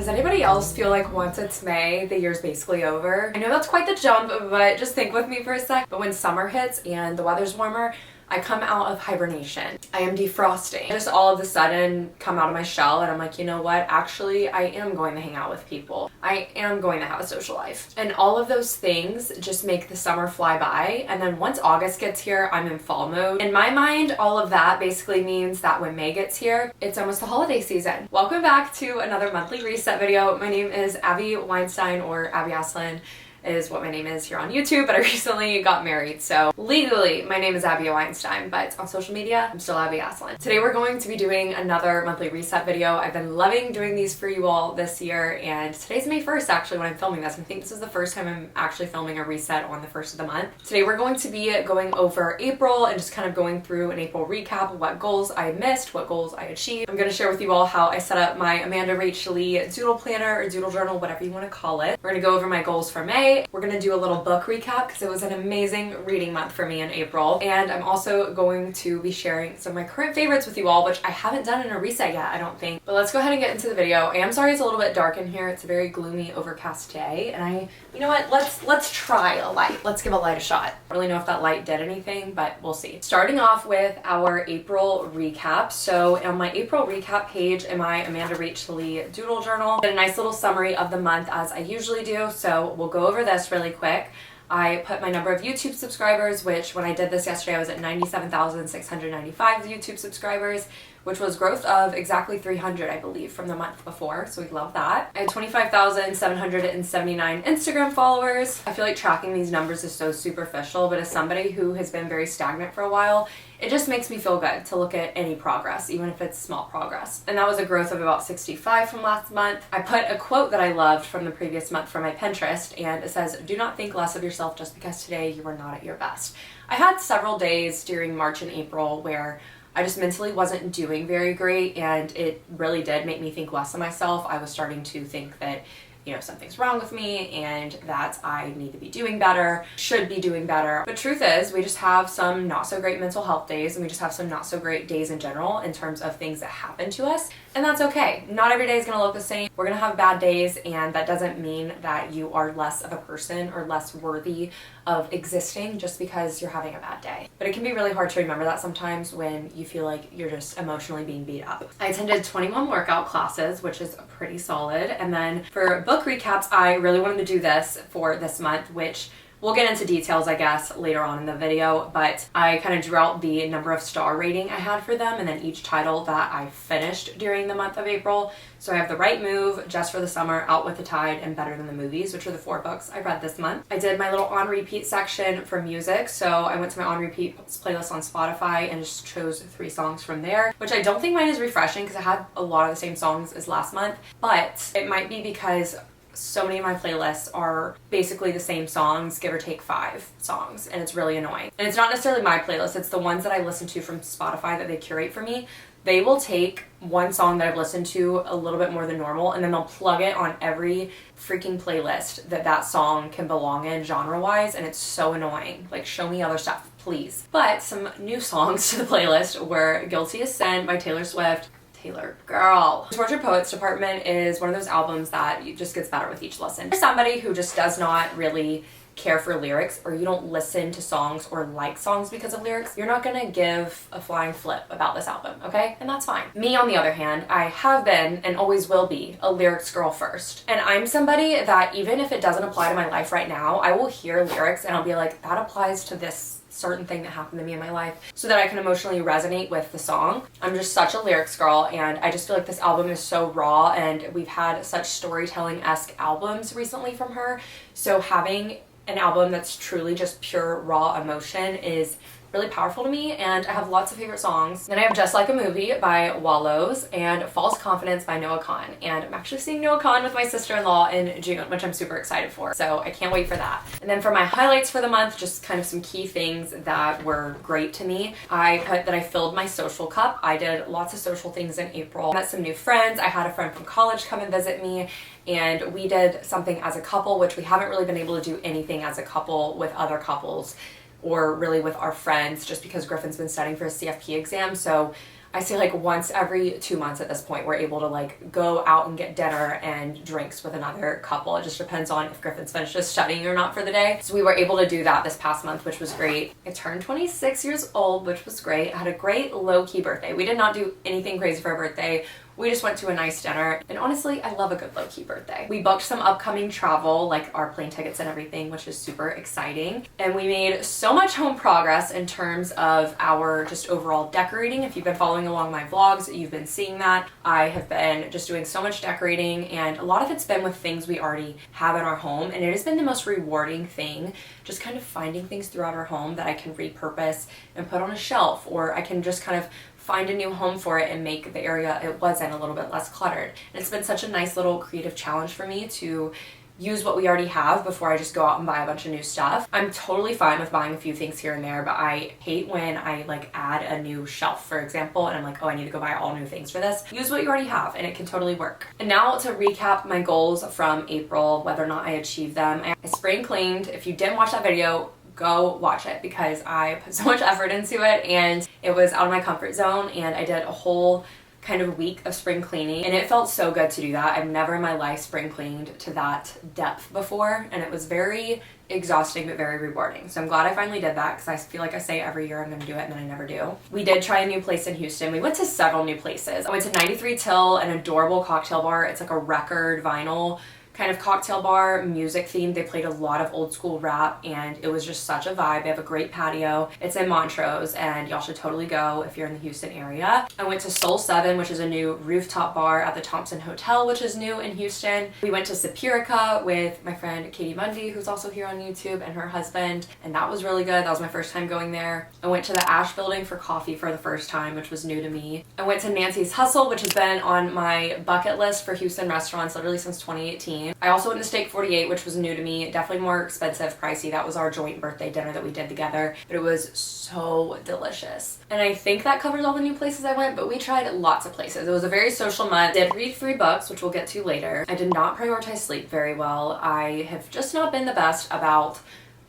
Does anybody else feel like once it's May, the year's basically over? I know that's quite the jump, but just think with me for a sec. But when summer hits and the weather's warmer, I come out of hibernation. I am defrosting. I just all of a sudden come out of my shell and I'm like, you know what? Actually, I am going to hang out with people. I am going to have a social life. And all of those things just make the summer fly by. And then once August gets here, I'm in fall mode. In my mind, all of that basically means that when May gets here, it's almost the holiday season. Welcome back to another monthly reset video. My name is Abby Weinstein, or Abby Asselin is what my name is here on YouTube, but I recently got married, so legally my name is Abby Weinstein, but on social media I'm still Abby Asselin. Today we're going to be doing another monthly reset video. I've been loving doing these for you all this year, and today's May 1st actually when I'm filming this. I think this is the first time I'm actually filming a reset on the 1st of the month. Today we're going to be going over April and just kind of going through an April recap of what goals I missed, what goals I achieved. I'm going to share with you all how I set up my Amanda Rachel Lee doodle planner or doodle journal, whatever you want to call it. We're going to go over my goals for May. We're going to do a little book recap because it was an amazing reading month for me in April. And I'm also going to be sharing some of my current favorites with you all, which I haven't done in a reset yet, I don't think. But let's go ahead and get into the video. I am sorry it's a little bit dark in here. It's a very gloomy, overcast day. And you know what? Let's try a light. Let's give a light a shot. I don't really know if that light did anything, but we'll see. Starting off with our April recap. So on my April recap page in my Amanda Rachel Lee doodle journal, I did a nice little summary of the month as I usually do. So we'll go over this really quick. I put my number of YouTube subscribers, which when I did this yesterday, I was at 97,695 YouTube subscribers, which was growth of exactly 300, I believe, from the month before. So we love that. I had 25,779 Instagram followers. I feel like tracking these numbers is so superficial, but as somebody who has been very stagnant for a while, it just makes me feel good to look at any progress, even if it's small progress. And that was a growth of about 65 from last month. I put a quote that I loved from the previous month from my Pinterest, and it says, "Do not think less of yourself just because today you are not at your best." I had several days during March and April where I just mentally wasn't doing very great, and it really did make me think less of myself. I was starting to think that, you know, something's wrong with me and that I need to be doing better, should be doing better. But truth is, we just have some not so great mental health days, and we just have some not so great days in general in terms of things that happen to us. And that's okay. Not every day is gonna look the same. We're gonna have bad days, and that doesn't mean that you are less of a person or less worthy of existing just because you're having a bad day. But it can be really hard to remember that sometimes when you feel like you're just emotionally being beat up. I attended 21 workout classes, which is pretty solid. And then for book recaps, I really wanted to do this for this month, which we'll get into details, I guess, later on in the video, but I kind of drew out the number of star rating I had for them and then each title that I finished during the month of April. So I have The Right Move, Just for the Summer, Out with the Tide, and Better Than the Movies, which are the 4 books I read this month. I did my little on repeat section for music, so I went to my on repeat playlist on Spotify and just chose 3 songs from there, which I don't think mine is refreshing because I had a lot of the same songs as last month, but it might be because so many of my playlists are basically the same songs, give or take 5 songs, and it's really annoying. And it's not necessarily my playlist, it's the ones that I listen to from Spotify that they curate for me. They will take one song that I've listened to a little bit more than normal, and then they'll plug it on every freaking playlist that song can belong in genre-wise, and it's so annoying. Like, show me other stuff, please. But some new songs to the playlist were Guilty as Sin by Taylor Swift. Taylor girl. Tortured Poets Department is one of those albums that just gets better with each listen. For somebody who just does not really care for lyrics, or you don't listen to songs or like songs because of lyrics, you're not gonna give a flying flip about this album, okay? And that's fine. Me, on the other hand, I have been and always will be a lyrics girl first. And I'm somebody that even if it doesn't apply to my life right now, I will hear lyrics and I'll be like, that applies to this certain thing that happened to me in my life, so that I can emotionally resonate with the song. I'm just such a lyrics girl, and I just feel like this album is so raw, and we've had such storytelling-esque albums recently from her, so having an album that's truly just pure raw emotion is really powerful to me, and I have lots of favorite songs. Then I have Just Like a Movie by Wallows and False Confidence by Noah Kahan, and I'm actually seeing Noah Kahan with my sister-in-law in June, which I'm super excited for, so I can't wait for that. And then for my highlights for the month, just kind of some key things that were great to me. I put that I filled my social cup. I did lots of social things in April. I met some new friends. I had a friend from college come and visit me, and we did something as a couple, which we haven't really been able to do anything as a couple with other couples or really with our friends, just because Griffin's been studying for his CFP exam. So I say like once every 2 months at this point, we're able to like go out and get dinner and drinks with another couple. It just depends on if Griffin's finished just studying or not for the day. So we were able to do that this past month, which was great. I turned 26 years old, which was great. I had a great low-key birthday. We did not do anything crazy for a birthday. We just went to a nice dinner, and honestly, I love a good low-key birthday. We booked some upcoming travel, like our plane tickets and everything, which is super exciting. And we made so much home progress in terms of our just overall decorating. If you've been following along my vlogs, you've been seeing that. I have been just doing so much decorating, and a lot of it's been with things we already have in our home, and it has been the most rewarding thing, just kind of finding things throughout our home that I can repurpose and put on a shelf, or I can just kind of find a new home for it and make the area it was in a little bit less cluttered. And it's been such a nice little creative challenge for me to use what we already have before I just go out and buy a bunch of new stuff. I'm totally fine with buying a few things here and there, but I hate when I like add a new shelf, for example, and I'm like, oh, I need to go buy all new things for this. Use what you already have and it can totally work. And now to recap my goals from April, whether or not I achieved them. I spring cleaned. If you didn't watch that video, go watch it because I put so much effort into it and it was out of my comfort zone, and I did a whole kind of week of spring cleaning and it felt so good to do that. I've never in my life spring cleaned to that depth before, and it was very exhausting but very rewarding. So I'm glad I finally did that because I feel like I say every year I'm going to do it and then I never do. We did try a new place in Houston. We went to several new places. I went to 93 Till, an adorable cocktail bar. It's like a record vinyl kind of cocktail bar, music themed. They played a lot of old school rap and it was just such a vibe. They have a great patio. It's in Montrose and y'all should totally go if you're in the Houston area. I went to Soul 7, which is a new rooftop bar at the Thompson Hotel, which is new in Houston. We went to Sapirica with my friend Katie Mundy, who's also here on YouTube, and her husband, and that was really good. That was my first time going there. I went to the Ash Building for coffee for the first time, which was new to me. I went to Nancy's Hustle, which has been on my bucket list for Houston restaurants literally since 2018. I also went to Steak 48, which was new to me. Definitely more expensive, pricey. That was our joint birthday dinner that we did together, but it was so delicious. And I think that covers all the new places I went, but we tried lots of places. It was a very social month. I did read 3 books, which we'll get to later. I did not prioritize sleep very well. I have just not been the best about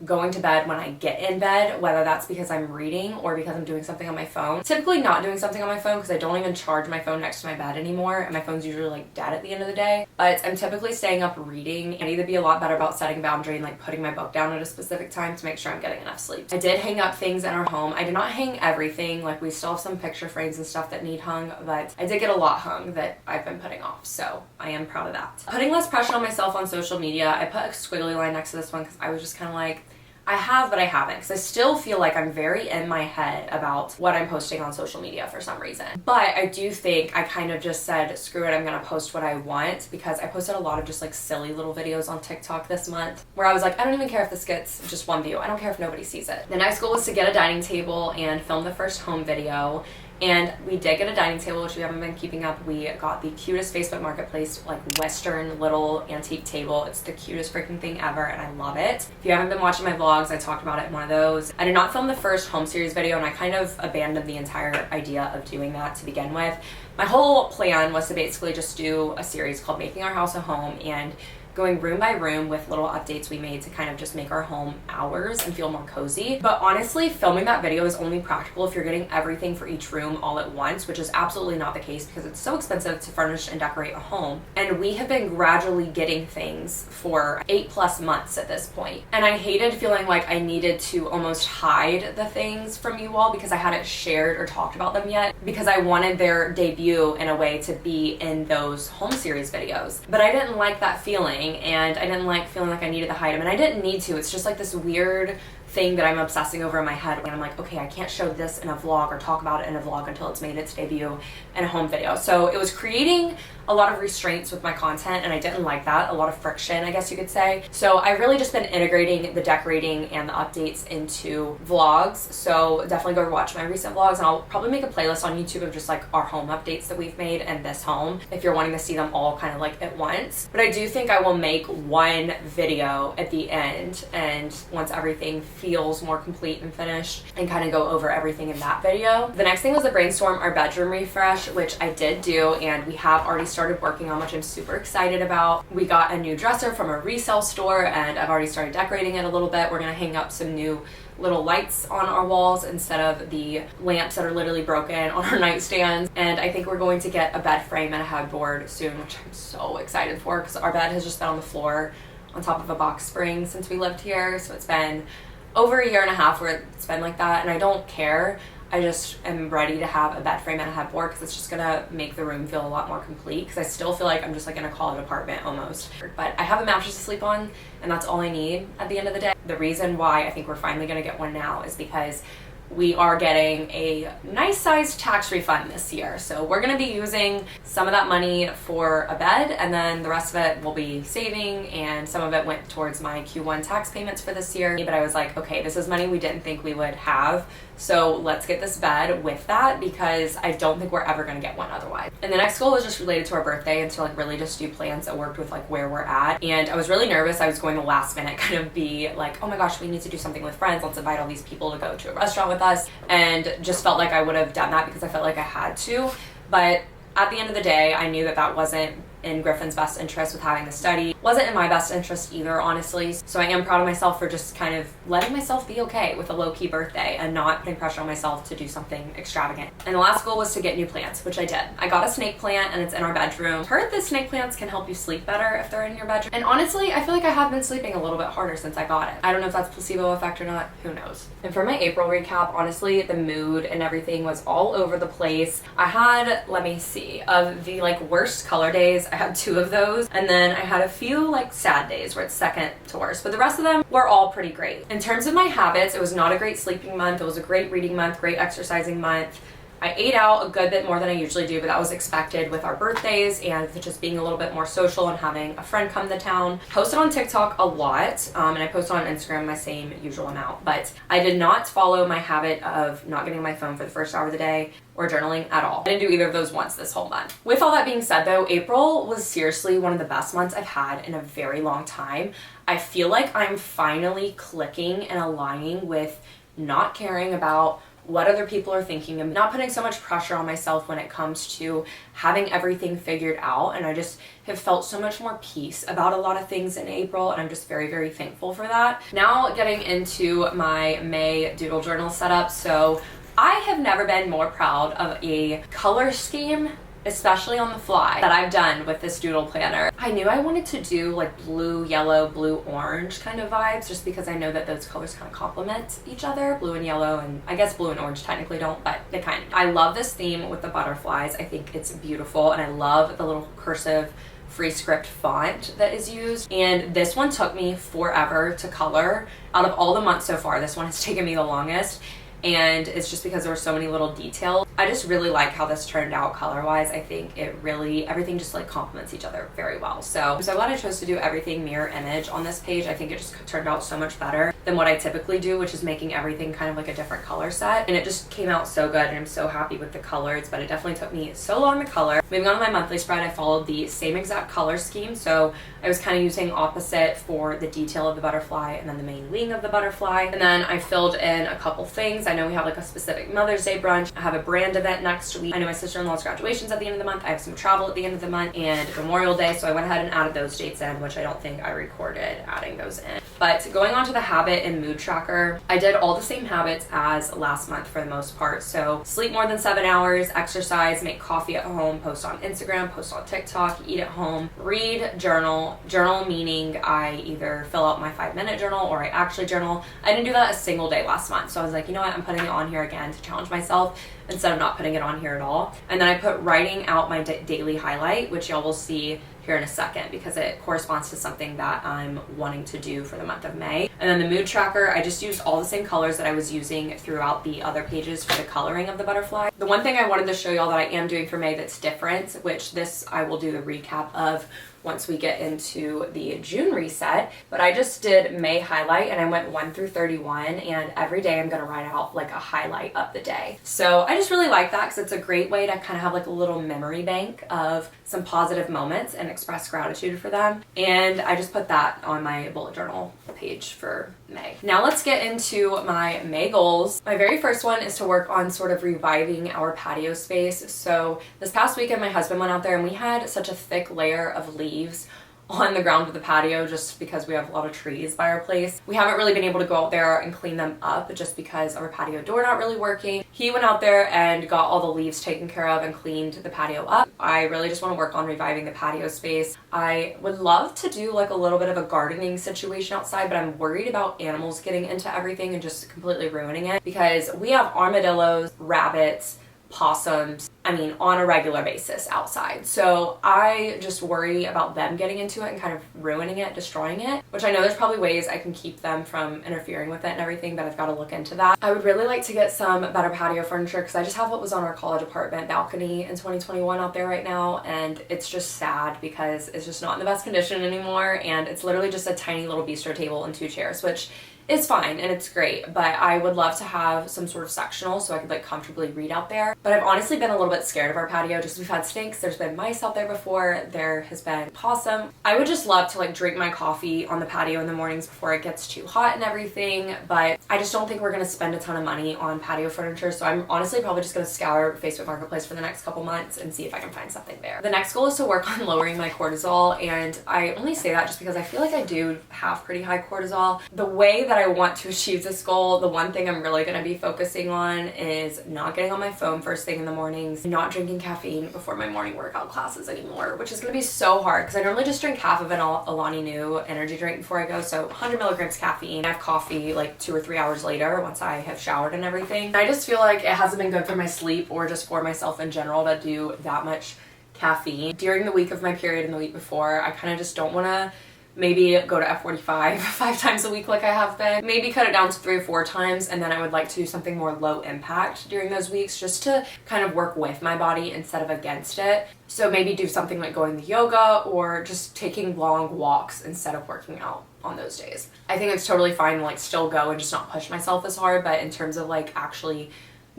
going to bed when I get in bed, whether that's because I'm reading or because I'm doing something on my phone. Typically not doing something on my phone because I don't even charge my phone next to my bed anymore, and my phone's usually like dead at the end of the day. But I'm typically staying up reading. I need to be a lot better about setting a boundary and like putting my book down at a specific time to make sure I'm getting enough sleep. I did hang up things in our home. I did not hang everything. Like we still have some picture frames and stuff that need hung, but I did get a lot hung that I've been putting off, so I am proud of that. Putting less pressure on myself on social media. I put a squiggly line next to this one because I was just kind of like, I have, but I haven't, because I still feel like I'm very in my head about what I'm posting on social media for some reason. But I do think I kind of just said, screw it, I'm gonna post what I want, because I posted a lot of just like silly little videos on TikTok this month where I was like, I don't even care if this gets just 1 view. I don't care if nobody sees it. The next goal was to get a dining table and film the first home video. And we did get a dining table, which we haven't been keeping up. We got the cutest Facebook Marketplace, like Western little antique table. It's the cutest freaking thing ever, and I love it. If you haven't been watching my vlogs, I talked about it in one of those. I did not film the first home series video, and I kind of abandoned the entire idea of doing that to begin with. My whole plan was to basically just do a series called Making Our House a Home, and going room by room with little updates we made to kind of just make our home ours and feel more cozy. But honestly, filming that video is only practical if you're getting everything for each room all at once, which is absolutely not the case because it's so expensive to furnish and decorate a home. And we have been gradually getting things for 8+ months at this point. And I hated feeling like I needed to almost hide the things from you all because I hadn't shared or talked about them yet, because I wanted their debut in a way to be in those home series videos. But I didn't like that feeling, and I didn't like feeling like I needed to hide them, and I didn't need to. It's just like this weird thing that I'm obsessing over in my head when I'm like, okay, I can't show this in a vlog or talk about it in a vlog until it's made its debut in a home video. So it was creating a lot of restraints with my content, and I didn't like that. A lot of friction, I guess you could say. So I've really just been integrating the decorating and the updates into vlogs. So definitely go watch my recent vlogs, and I'll probably make a playlist on YouTube of just like our home updates that we've made and this home if you're wanting to see them all kind of like at once. But I do think I will make one video at the end, and once everything feels more complete and finished, and kind of go over everything in that video. The next thing was to brainstorm our bedroom refresh, which I did do, and we have already started working on, which I'm super excited about. We got a new dresser from a resale store, and I've already started decorating it a little bit. We're gonna hang up some new little lights on our walls instead of the lamps that are literally broken on our nightstands. And I think we're going to get a bed frame and a headboard soon, which I'm so excited for, because our bed has just been on the floor on top of a box spring since we lived here. So it's been over a year and a half where it's been like that, and I don't care. I just am ready to have a bed frame and a headboard, because it's just gonna make the room feel a lot more complete, because I still feel like I'm just like in a college apartment almost. But I have a mattress to sleep on, and that's all I need at the end of the day. The reason why I think we're finally gonna get one now is because we are getting a nice sized tax refund this year. So we're gonna be using some of that money for a bed, and then the rest of it will be saving, and some of it went towards my Q1 tax payments for this year. But I was like, okay, this is money we didn't think we would have, so let's get this bed with that, because I don't think we're ever gonna get one otherwise. And the next goal was just related to our birthday, and to like really just do plans that worked with like where we're at. And I was really nervous. I was going to last minute kind of be like, oh my gosh, we need to do something with friends. Let's invite all these people to go to a restaurant with us. And just felt like I would have done that because I felt like I had to. But at the end of the day, I knew that that wasn't in Griffin's best interest with having the study. Wasn't in my best interest either, honestly. So I am proud of myself for just kind of letting myself be okay with a low-key birthday and not putting pressure on myself to do something extravagant. And the last goal was to get new plants, which I did. I got a snake plant, and it's in our bedroom. Heard that snake plants can help you sleep better if they're in your bedroom. And honestly, I feel like I have been sleeping a little bit harder since I got it. I don't know if that's placebo effect or not, who knows. And for my April recap, honestly, the mood and everything was all over the place. I had, let me see, of the like worst color days, I had 2 of those, and then I had a few like sad days where it's second to worst, but the rest of them were all pretty great. In terms of my habits, it was not a great sleeping month. It was a great reading month, great exercising month. I ate out a good bit more than I usually do, but that was expected with our birthdays and just being a little bit more social and having a friend come to town. Posted on TikTok a lot, and I posted on Instagram my same usual amount, but I did not follow my habit of not getting my phone for the first hour of the day or journaling at all. I didn't do either of those once this whole month. With all that being said though, April was seriously one of the best months I've had in a very long time. I feel like I'm finally clicking and aligning with not caring about what other people are thinking and not putting so much pressure on myself when it comes to having everything figured out. And I just have felt so much more peace about a lot of things in April, and I'm just very, very thankful for that. Now getting into my May doodle journal setup. So I have never been more proud of a color scheme, especially on the fly, that I've done with this doodle planner. I knew I wanted to do like blue, yellow, blue, orange kind of vibes, just because I know that those colors kind of complement each other, blue and yellow, and I guess blue and orange technically don't, but they kind of. I love this theme with the butterflies. I think it's beautiful, and I love the little cursive free script font that is used. And this one took me forever to color. Out of all the months so far, this one has taken me the longest. And it's just because there were so many little details. I just really like how this turned out color-wise. I think it really, everything just like complements each other very well. So I'm so glad I chose to do everything mirror image on this page. I think it just turned out so much better than what I typically do, which is making everything kind of like a different color set. And it just came out so good, and I'm so happy with the colors, but it definitely took me so long to color. Moving on to my monthly spread, I followed the same exact color scheme. So I was kind of using opposite for the detail of the butterfly and then the main wing of the butterfly. And then I filled in a couple things. I know we have like a specific Mother's Day brunch. I have a brand event next week. I know my sister-in-law's graduation's at the end of the month. I have some travel at the end of the month and Memorial Day. So I went ahead and added those dates in, which I don't think I recorded adding those in. But going on to the habit and mood tracker, I did all the same habits as last month for the most part. So sleep more than 7 hours, exercise, make coffee at home, post on Instagram, post on TikTok, eat at home, read, journal. Journal meaning I either fill out my 5-minute journal or I actually journal. I didn't do that a single day last month. So I was like, you know what, I'm putting it on here again to challenge myself instead of not putting it on here at all. And then I put writing out my daily highlight, which y'all will see here in a second because it corresponds to something that I'm wanting to do for the month of May. And then the mood tracker, I just used all the same colors that I was using throughout the other pages for the coloring of the butterfly. The one thing I wanted to show y'all that I am doing for May that's different, which this I will do the recap of once we get into the June reset, but I just did May highlight and I went 1 through 31, and every day I'm gonna write out like a highlight of the day. So I just really like that because it's a great way to kind of have like a little memory bank of some positive moments, and express gratitude for them. And I just put that on my bullet journal page for May. Now let's get into my May goals. My very first one is to work on sort of reviving our patio space. So this past weekend, my husband went out there and we had such a thick layer of leaves on the ground of the patio just because we have a lot of trees by our place. We haven't really been able to go out there and clean them up just because our patio door not really working. He went out there and got all the leaves taken care of and cleaned the patio up. I really just want to work on reviving the patio space. I would love to do like a little bit of a gardening situation outside, but I'm worried about animals getting into everything and just completely ruining it because we have armadillos, rabbits, possums, on a regular basis outside. So I just worry about them getting into it and kind of ruining it, destroying it, which I know there's probably ways I can keep them from interfering with it and everything, but I've got to look into that. I would really like to get some better patio furniture because I just have what was on our college apartment balcony in 2021 out there right now, and it's just sad because it's just not in the best condition anymore, and it's literally just a tiny little bistro table and 2 chairs, which is fine and it's great, but I would love to have some sort of sectional so I could like comfortably read out there. But I've honestly been a little bit scared of our patio just we've had snakes, there's been mice out there before, there has been possum. I would just love to like drink my coffee on the patio in the mornings before it gets too hot and everything, but I just don't think we're gonna spend a ton of money on patio furniture, so I'm honestly probably just gonna scour Facebook Marketplace for the next couple months and see if I can find something there. The next goal is to work on lowering my cortisol, and I only say that just because I feel like I do have pretty high cortisol. The way that I want to achieve this goal, the one thing I'm really going to be focusing on is not getting on my phone first thing in the mornings, not drinking caffeine before my morning workout classes anymore, which is going to be so hard because I normally just drink half of an Alani Nu energy drink before I go, so 100 milligrams caffeine. I have coffee like 2 or 3 hours later once I have showered and everything. I just feel like it hasn't been good for my sleep or just for myself in general to do that much caffeine. During the week of my period and the week before, I kind of just don't want to maybe go to F45 5 times a week like I have been. Maybe cut it down to 3 or 4 times, and then I would like to do something more low impact during those weeks just to kind of work with my body instead of against it. So maybe do something like going to yoga or just taking long walks instead of working out on those days. I think it's totally fine to like still go and just not push myself as hard, but in terms of like actually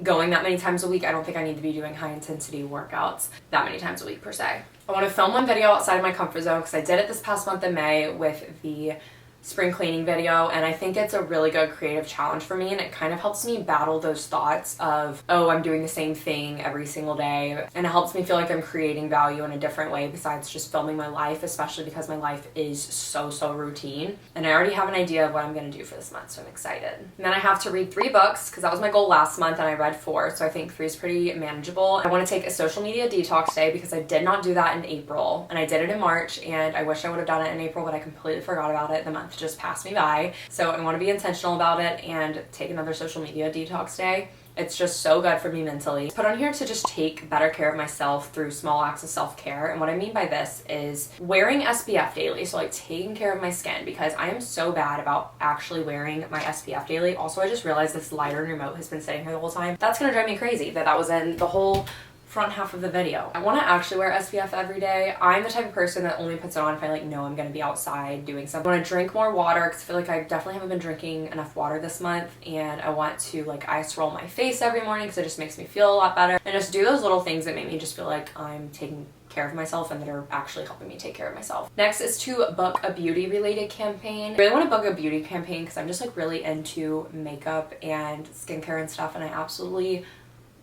going that many times a week, I don't think I need to be doing high intensity workouts that many times a week per se. I want to film one video outside of my comfort zone because I did it this past month in May with the spring cleaning video, and I think it's a really good creative challenge for me, and it kind of helps me battle those thoughts of, oh, I'm doing the same thing every single day, and it helps me feel like I'm creating value in a different way besides just filming my life, especially because my life is so routine, and I already have an idea of what I'm going to do for this month, so I'm excited. And then I have to read 3 books because that was my goal last month and I read 4, so I think 3 is pretty manageable. I want to take a social media detox day because I did not do that in April, and I did it in March, and I wish I would have done it in April, but I completely forgot about it. The month just passed me by. So I want to be intentional about it and take another social media detox day. It's just so good for me mentally. Put on here to just take better care of myself through small acts of self-care. And what I mean by this is wearing SPF daily. So like taking care of my skin because I am so bad about actually wearing my SPF daily. Also, I just realized this lighter remote has been sitting here the whole time. That's going to drive me crazy that was in the whole front half of the video. I want to actually wear SPF every day. I'm the type of person that only puts it on if I like know I'm going to be outside doing something. I want to drink more water because I feel like I definitely haven't been drinking enough water this month, and I want to like ice roll my face every morning because it just makes me feel a lot better, and just do those little things that make me just feel like I'm taking care of myself and that are actually helping me take care of myself. Next is to book a beauty related campaign. I really want to book a beauty campaign because I'm just like really into makeup and skincare and stuff, and I absolutely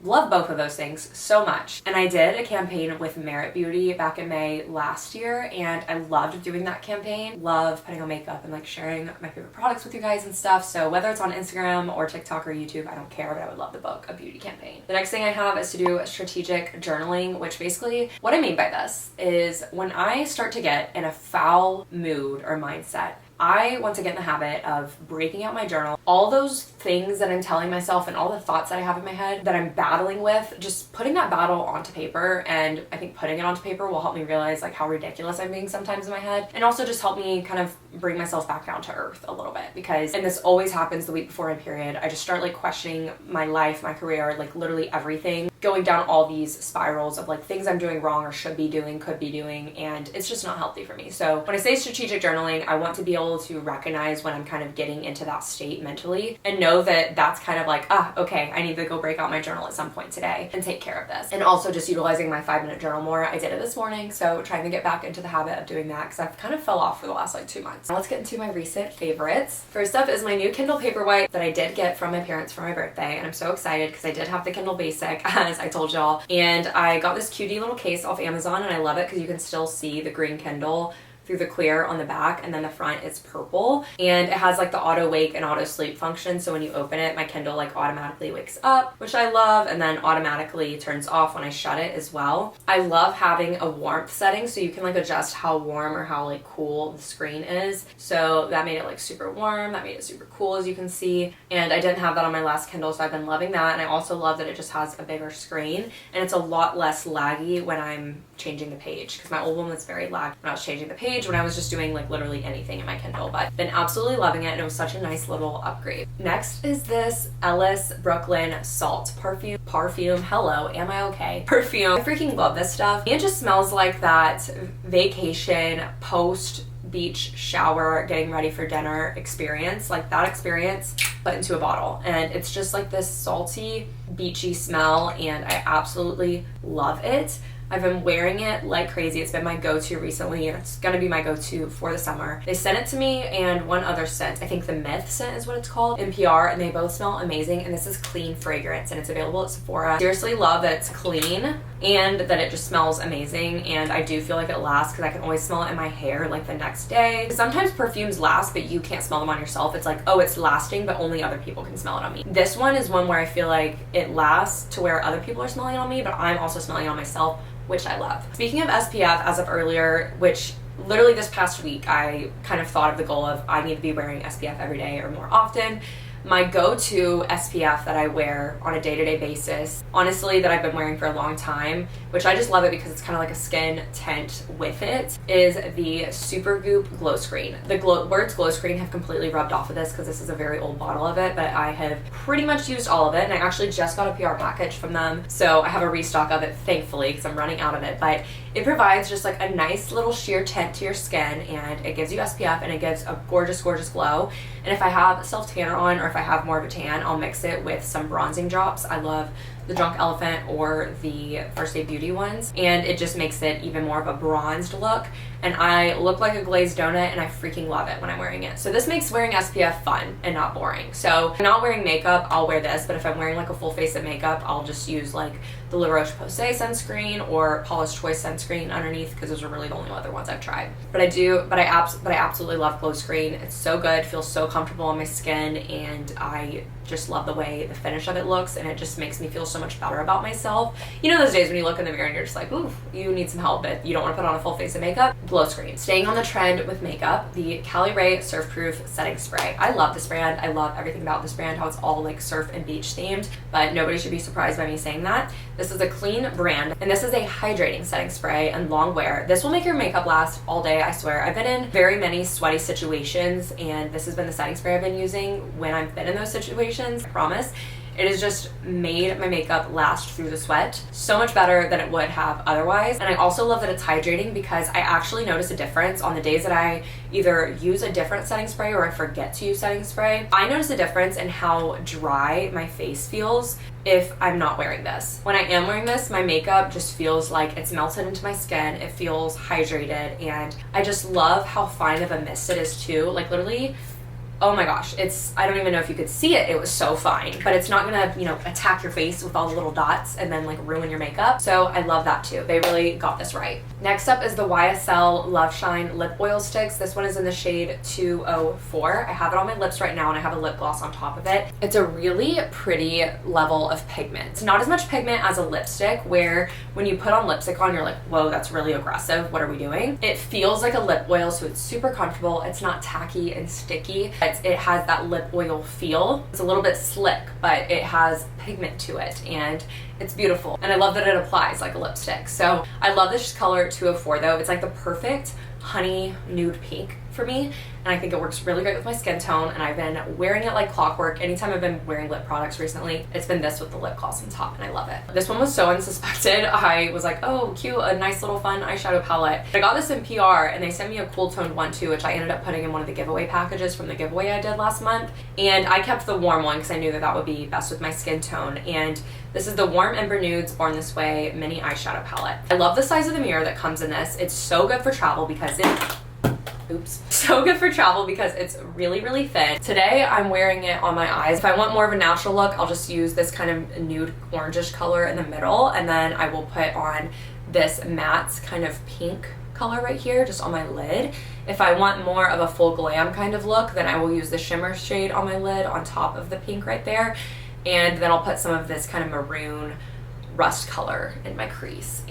love both of those things so much. And I did a campaign with Merit Beauty back in May last year, and I loved doing that campaign. Love putting on makeup and like sharing my favorite products with you guys and stuff. So whether it's on Instagram or TikTok or YouTube, I don't care, but I would love to book a beauty campaign. The next thing I have is to do strategic journaling, which basically what I mean by this is when I start to get in a foul mood or mindset, I want to get in the habit of breaking out my journal, all those things that I'm telling myself and all the thoughts that I have in my head that I'm battling with, just putting that battle onto paper. And I think putting it onto paper will help me realize like how ridiculous I'm being sometimes in my head, and also just help me kind of bring myself back down to earth a little bit, because, and this always happens the week before my period, I just start like questioning my life, my career, like literally everything. going down all these spirals of like things I'm doing wrong or should be doing, could be doing, and it's just not healthy for me. So when I say strategic journaling, I want to be able to recognize when I'm kind of getting into that state mentally and know that that's kind of like, okay, I need to go break out my journal at some point today and take care of this. And also just utilizing my 5-minute journal more. I did it this morning, so trying to get back into the habit of doing that because I've kind of fell off for the last like 2 months. Now let's get into my recent favorites. First up is my new Kindle Paperwhite that I did get from my parents for my birthday, and I'm so excited because I did have the Kindle Basic, as I told y'all, and I got this cutie little case off Amazon, and I love it because you can still see the green Kindle through the clear on the back, and then the front is purple, and it has like the auto wake and auto sleep function, so when you open it, my Kindle like automatically wakes up, which I love, and then automatically turns off when I shut it as well. I love having a warmth setting, so you can like adjust how warm or how like cool the screen is, so that made it like super warm, that made it super cool, as you can see, and I didn't have that on my last Kindle, so I've been loving that. And I also love that it just has a bigger screen, and it's a lot less laggy when I'm changing the page, because my old one was very laggy when I was changing the page, when I was just doing like literally anything in my Kindle, but been absolutely loving it, and it was such a nice little upgrade. Next is this Ellis Brooklyn Salt perfume. Hello, am I okay? Perfume. I freaking love this stuff. It just smells like that vacation post beach shower getting ready for dinner experience, like that experience but into a bottle, and it's just like this salty beachy smell, and I absolutely love it. I've been wearing it like crazy. It's been my go-to recently, and it's gonna be my go-to for the summer. They sent it to me and one other scent. I think the Myth scent is what it's called, NPR, and they both smell amazing, and this is clean fragrance, and it's available at Sephora. Seriously love that it's clean and that it just smells amazing, and I do feel like it lasts because I can always smell it in my hair like the next day. Sometimes perfumes last, but you can't smell them on yourself. It's like, oh, it's lasting, but only other people can smell it on me. This one is one where I feel like it lasts to where other people are smelling it on me, but I'm also smelling it on myself, which I love. Speaking of SPF, as of earlier, which literally this past week, I kind of thought of the goal of I need to be wearing SPF every day or more often. My go-to SPF that I wear on a day-to-day basis, honestly, that I've been wearing for a long time, which I just love it because it's kind of like a skin tint with it, is the Supergoop Glow Screen. The words Glow Screen have completely rubbed off of this because this is a very old bottle of it, but I have pretty much used all of it, and I actually just got a PR package from them, so I have a restock of it, thankfully, because I'm running out of it, but it provides just like a nice little sheer tint to your skin, and it gives you SPF, and it gives a gorgeous, gorgeous glow. And if I have self-tanner on, or if I have more of a tan, I'll mix it with some bronzing drops. I love the Drunk Elephant or the First Aid Beauty ones, and it just makes it even more of a bronzed look, and I look like a glazed donut, and I freaking love it when I'm wearing it. So this makes wearing SPF fun and not boring. So if I'm not wearing makeup, I'll wear this, but if I'm wearing like a full face of makeup, I'll just use like the La Roche-Posay sunscreen or Paula's Choice sunscreen underneath, because those are really the only other ones I've tried. But I absolutely love Glow Screen. It's so good, feels so comfortable on my skin, and I just love the way the finish of it looks, and it just makes me feel so much better about myself. You know those days when you look in the mirror and you're just like, ooh, you need some help, but you don't want to put on a full face of makeup? Glow Screen. Staying on the trend with makeup, the Cali Ray Surf Proof Setting Spray. I love this brand. I love everything about this brand, how it's all like surf and beach themed, but nobody should be surprised by me saying that. This is a clean brand, and this is a hydrating setting spray and long wear. This will make your makeup last all day, I swear. I've been in very many sweaty situations, and this has been the setting spray I've been using when I've been in those situations, I promise. It has just made my makeup last through the sweat so much better than it would have otherwise. And I also love that it's hydrating, because I actually notice a difference on the days that I either use a different setting spray or I forget to use setting spray. I notice a difference in how dry my face feels if I'm not wearing this. When I am wearing this, my makeup just feels like it's melted into my skin. It feels hydrated, and I just love how fine of a mist it is too. Like literally, oh my gosh, I don't even know if you could see it. It was so fine, but it's not gonna, attack your face with all the little dots and then like ruin your makeup. So I love that too. They really got this right. Next up is the YSL Love Shine Lip Oil Sticks. This one is in the shade 204. I have it on my lips right now, and I have a lip gloss on top of it. It's a really pretty level of pigment. It's not as much pigment as a lipstick, where when you put on lipstick on, you're like, whoa, that's really aggressive. What are we doing? It feels like a lip oil, so it's super comfortable. It's not tacky and sticky. It has that lip oil feel. It's a little bit slick, but it has pigment to it, and it's beautiful. And I love that it applies like a lipstick. So I love this color 204 though. It's like the perfect honey nude pink. for me, and I think it works really great with my skin tone, and I've been wearing it like clockwork. Anytime I've been wearing lip products recently, it's been this with the lip gloss on top, and I love it. This one was so unsuspected. I was like, oh, cute, a nice little fun eyeshadow palette. I got this in PR, and they sent me a cool toned one too, which I ended up putting in one of the giveaway packages from the giveaway I did last month, and I kept the warm one because I knew that that would be best with my skin tone. And this is the Warm Ember Nudes Born This Way mini eyeshadow palette. I love the size of the mirror that comes in this. It's so good for travel because so good for travel because it's really, really thin. Today I'm wearing it on my eyes. If I want more of a natural look, I'll just use this kind of nude orangish color in the middle, and then I will put on this matte kind of pink color right here just on my lid. If I want more of a full glam kind of look, then I will use the shimmer shade on my lid on top of the pink right there, and then I'll put some of this kind of maroon rust color in my crease.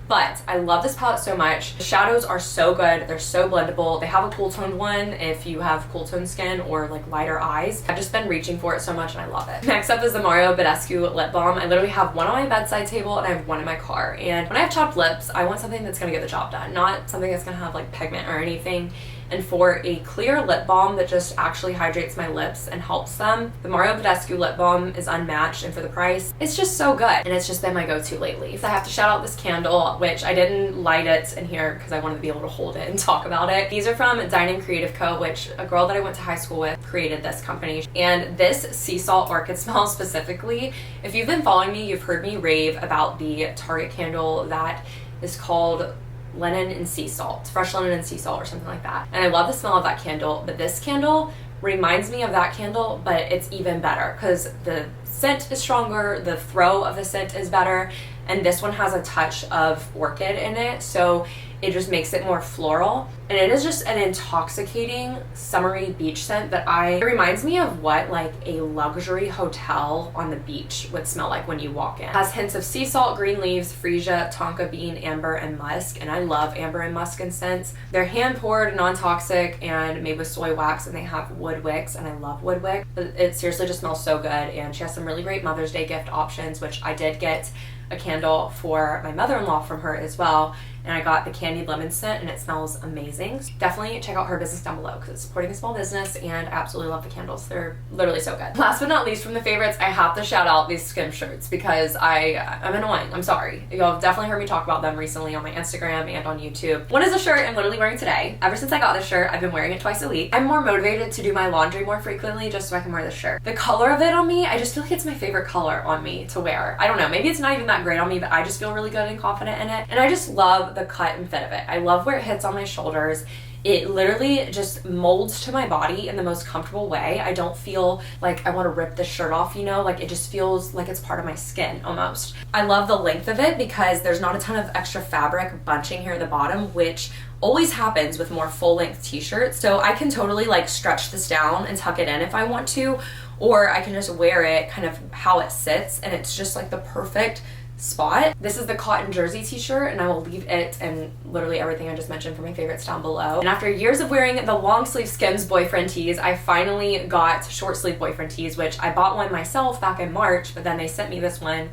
But I love this palette so much. The shadows are so good. They're so blendable. They have a cool toned one if you have cool toned skin or like lighter eyes. I've just been reaching for it so much and I love it. Next up is the Mario Badescu lip balm. I literally have one on my bedside table and I have one in my car. And when I have chapped lips, I want something that's gonna get the job done, not something that's gonna have like pigment or anything. And for a clear lip balm that just actually hydrates my lips and helps them, the Mario Badescu lip balm is unmatched, and for the price, it's just so good. And it's just been my go-to lately. So I have to shout out this candle, which I didn't light it in here because I wanted to be able to hold it and talk about it. These are from Dining Creative Co., which a girl that I went to high school with created this company. And this sea salt orchid smell specifically, if you've been following me, you've heard me rave about the Target candle that is called linen and sea salt, fresh linen and sea salt or something like that. And I love the smell of that candle, but this candle reminds me of that candle, but it's even better because the scent is stronger, the throw of the scent is better, and this one has a touch of orchid in it, so it just makes it more floral. And it is just an intoxicating summery beach scent that it reminds me of what like a luxury hotel on the beach would smell like when you walk in. It has hints of sea salt, green leaves, freesia, tonka bean, amber, and musk, and I love amber and musk scents. They're hand poured, non-toxic, and made with soy wax, and they have wood wicks, and I love wood wick. It seriously just smells so good, and she has some really great Mother's Day gift options, which I did get a candle for my mother-in-law from her as well, and I got the candied lemon scent and it smells amazing. So definitely check out her business down below because it's supporting a small business, and I absolutely love the candles. They're literally so good. Last but not least from the favorites, I have to shout out these Skims shirts because I'm annoying. I'm sorry. Y'all have definitely heard me talk about them recently on my Instagram and on YouTube. One is a shirt I'm literally wearing today. Ever since I got this shirt, I've been wearing it twice a week. I'm more motivated to do my laundry more frequently just so I can wear this shirt. The color of it on me, I just feel like it's my favorite color on me to wear. I don't know, maybe it's not even that great on me, but I just feel really good and confident in it. And I just love the cut and fit of it. I love where it hits on my shoulders. It literally just molds to my body in the most comfortable way. I don't feel like I want to rip this shirt off, you know, like it just feels like it's part of my skin almost. I love the length of it because there's not a ton of extra fabric bunching here at the bottom, which always happens with more full-length t-shirts. So I can totally like stretch this down and tuck it in if I want to, or I can just wear it kind of how it sits, and it's just like the perfect spot. This is the cotton jersey t-shirt, and I will leave it and literally everything I just mentioned for my favorites down below. And after years of wearing the long sleeve Skims boyfriend tees, I finally got short sleeve boyfriend tees, which I bought one myself back in March, but then they sent me this one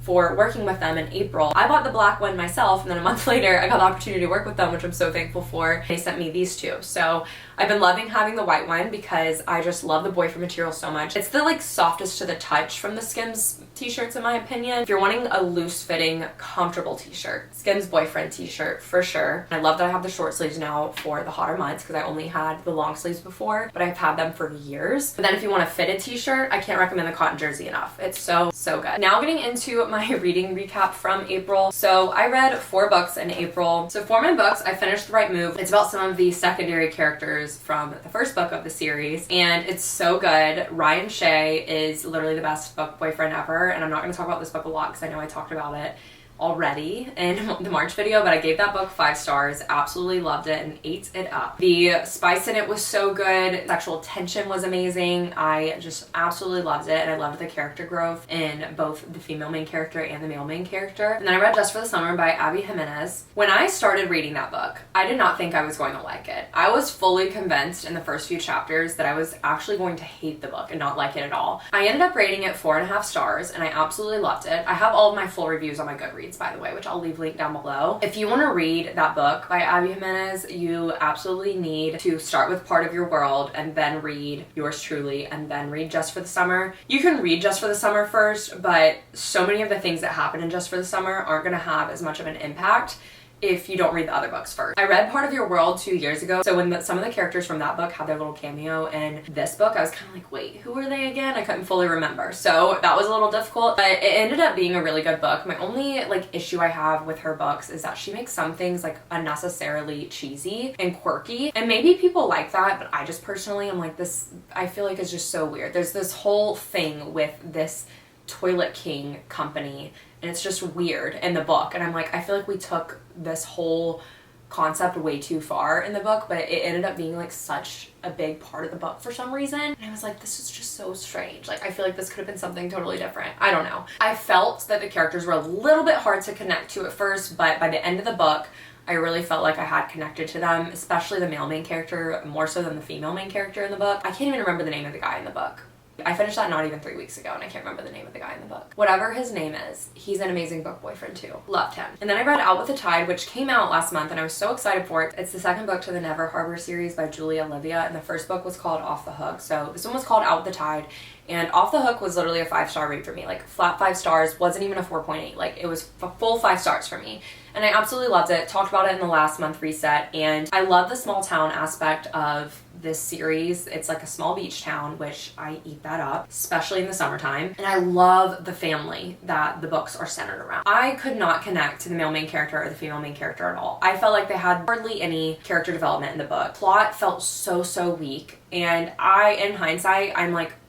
for working with them in April. I bought the black one myself, and then a month later I got the opportunity to work with them, which I'm so thankful for. They sent me these two. So I've been loving having the white one because I just love the boyfriend material so much. It's the like softest to the touch from the Skims t-shirts in my opinion. If you're wanting a loose fitting, comfortable t-shirt, Skims boyfriend t-shirt for sure. I love that I have the short sleeves now for the hotter months because I only had the long sleeves before, but I've had them for years. But then if you want a fitted t-shirt, I can't recommend the cotton jersey enough. It's so good. Now getting into my reading recap from April. So I read 4 books in April. So for my books, I finished The Right Move. It's about some of the secondary characters from the first book of the series, and it's so good. Ryan Shea is literally the best book boyfriend ever, and I'm not going to talk about this book a lot because I know I talked about it already in the March video, but I gave that book 5 stars, absolutely loved it and ate it up. The spice in it was so good, sexual tension was amazing, I just absolutely loved it, and I loved the character growth in both the female main character and the male main character. And then I read Just for the Summer by Abby Jimenez. When I started reading that book, I did not think I was going to like it. I was fully convinced in the first few chapters that I was actually going to hate the book and not like it at all. I ended up rating it 4.5 stars, and I absolutely loved it. I have all of my full reviews on my Goodreads, Goodreads, by the way, which I'll leave linked down below. If you want to read that book by Abby Jimenez, you absolutely need to start with Part of Your World and then read Yours Truly and then read Just for the Summer. You can read Just for the Summer first, but so many of the things that happen in Just for the Summer aren't going to have as much of an impact if you don't read the other books first. I read Part of Your World 2 years ago, so when some of the characters from that book had their little cameo in this book, I was kind of like, wait, who are they again? I couldn't fully remember, so that was a little difficult, but it ended up being a really good book. My only issue I have with her books is that she makes some things unnecessarily cheesy and quirky, and maybe people like that, but I just personally am like, this, I feel like it's just so weird. There's this whole thing with this Toilet King company, and it's just weird in the book, and I'm like, I feel like we took this whole concept way too far in the book, but it ended up being such a big part of the book for some reason, and I was like, this is just so strange. I feel like this could have been something totally different. I don't know. I felt that the characters were a little bit hard to connect to at first, but by the end of the book, I really felt like I had connected to them, especially the male main character, more so than the female main character in the book. I can't even remember the name of the guy in the book. I finished that not even 3 weeks ago, and I can't remember the name of the guy in the book. Whatever his name is, he's an amazing book boyfriend too. Loved him. And then I read Out with the Tide, which came out last month, and I was so excited for it. It's the second book to the Never Harbor series by Julia Olivia, and the first book was called Off the Hook. So this one was called Out with the Tide, and Off the Hook was literally a 5-star read for me. Flat 5 stars, wasn't even a 4.8. It was a full 5 stars for me. And I absolutely loved it. Talked about it in the last month reset, and I love the small town aspect of this series. It's a small beach town, which I eat that up, especially in the summertime. And I love the family that the books are centered around. I could not connect to the male main character or the female main character at all. I felt like they had hardly any character development in the book. Plot felt so weak. And in hindsight,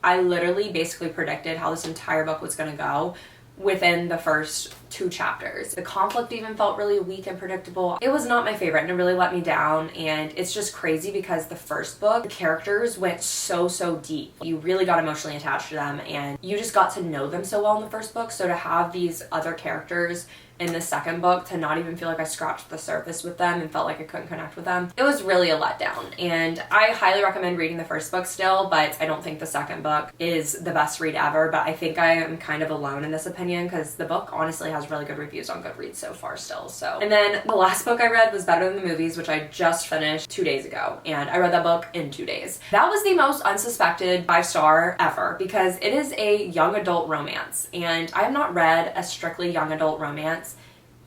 I literally basically predicted how this entire book was gonna go within the first 2 chapters. The conflict even felt really weak and predictable. It was not my favorite, and it really let me down, and it's just crazy because the first book, the characters went so deep. You really got emotionally attached to them, and you just got to know them so well in the first book, so to have these other characters in the second book, to not even feel like I scratched the surface with them and felt like I couldn't connect with them, it was really a letdown. And I highly recommend reading the first book still, but I don't think the second book is the best read ever, but I think I am kind of alone in this opinion because the book honestly has really good reviews on Goodreads so far still. So, and then the last book I read was Better Than the Movies, which I just finished 2 days ago, and I read that book in 2 days. That was the most unsuspected 5-star ever because it is a young adult romance, and I have not read a strictly young adult romance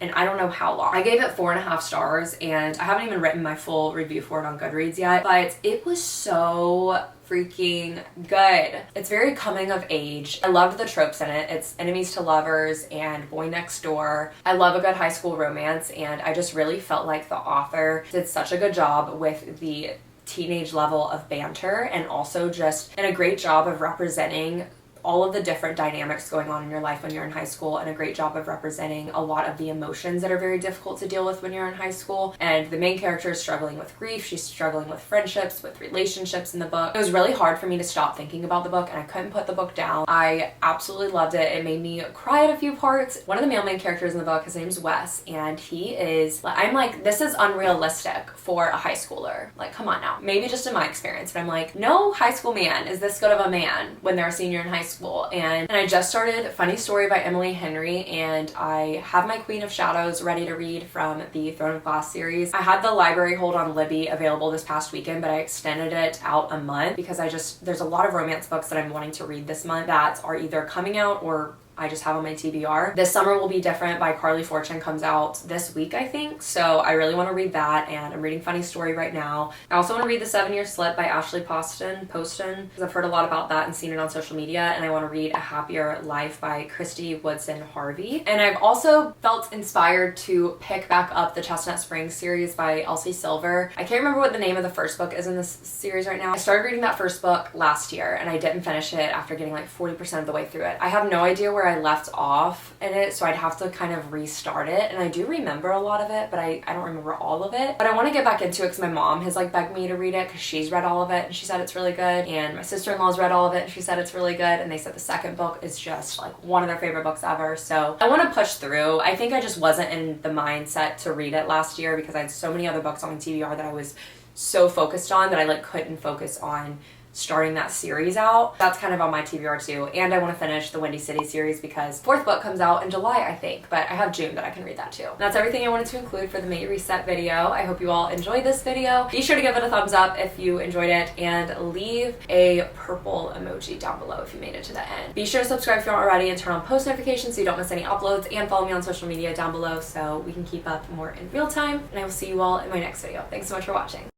and I don't know how long. I gave it 4.5 stars, and I haven't even written my full review for it on Goodreads yet, but it was so freaking good. It's very coming of age. I loved the tropes in it. It's enemies to lovers and boy next door. I love a good high school romance, and I just really felt like the author did such a good job with the teenage level of banter, and also just a great job of representing all of the different dynamics going on in your life when you're in high school, and a great job of representing a lot of the emotions that are very difficult to deal with when you're in high school. And the main character is struggling with grief, she's struggling with friendships, with relationships in the book. It was really hard for me to stop thinking about the book, and I couldn't put the book down. I absolutely loved it. It made me cry at a few parts. One of the male main characters in the book, his name's Wes, and he is, I'm like, this is unrealistic for a high schooler. Come on now. Maybe just in my experience, but I'm like, no high school man is this good of a man when they're a senior in high school. And I just started Funny Story by Emily Henry, and I have my Queen of Shadows ready to read from the Throne of Glass series. I had the library hold on Libby available this past weekend, but I extended it out a month because there's a lot of romance books that I'm wanting to read this month that are either coming out or I just have on my TBR. This Summer Will Be Different by Carly Fortune comes out this week, I think, so I really want to read that, and I'm reading Funny Story right now. I also want to read The 7-Year Slip by Ashley Poston, because I've heard a lot about that and seen it on social media, and I want to read A Happier Life by Christy Woodson Harvey. And I've also felt inspired to pick back up the Chestnut Springs series by Elsie Silver. I can't remember what the name of the first book is in this series right now. I started reading that first book last year, and I didn't finish it after getting 40% of the way through it. I have no idea where I left off in it, so I'd have to kind of restart it, and I do remember a lot of it, but I don't remember all of it. But I want to get back into it because my mom has begged me to read it because she's read all of it and she said it's really good, and my sister-in-law's read all of it and she said it's really good, and they said the second book is just one of their favorite books ever. So I want to push through. I think I just wasn't in the mindset to read it last year because I had so many other books on TBR that I was so focused on that I couldn't focus on starting that series out. That's kind of on my TBR too. And I want to finish the Windy City series because fourth book comes out in July, I think, but I have June that I can read that too. And that's everything I wanted to include for the May Reset video. I hope you all enjoyed this video. Be sure to give it a thumbs up if you enjoyed it and leave a purple emoji down below if you made it to the end. Be sure to subscribe if you aren't already and turn on post notifications so you don't miss any uploads, and follow me on social media down below so we can keep up more in real time. And I will see you all in my next video. Thanks so much for watching.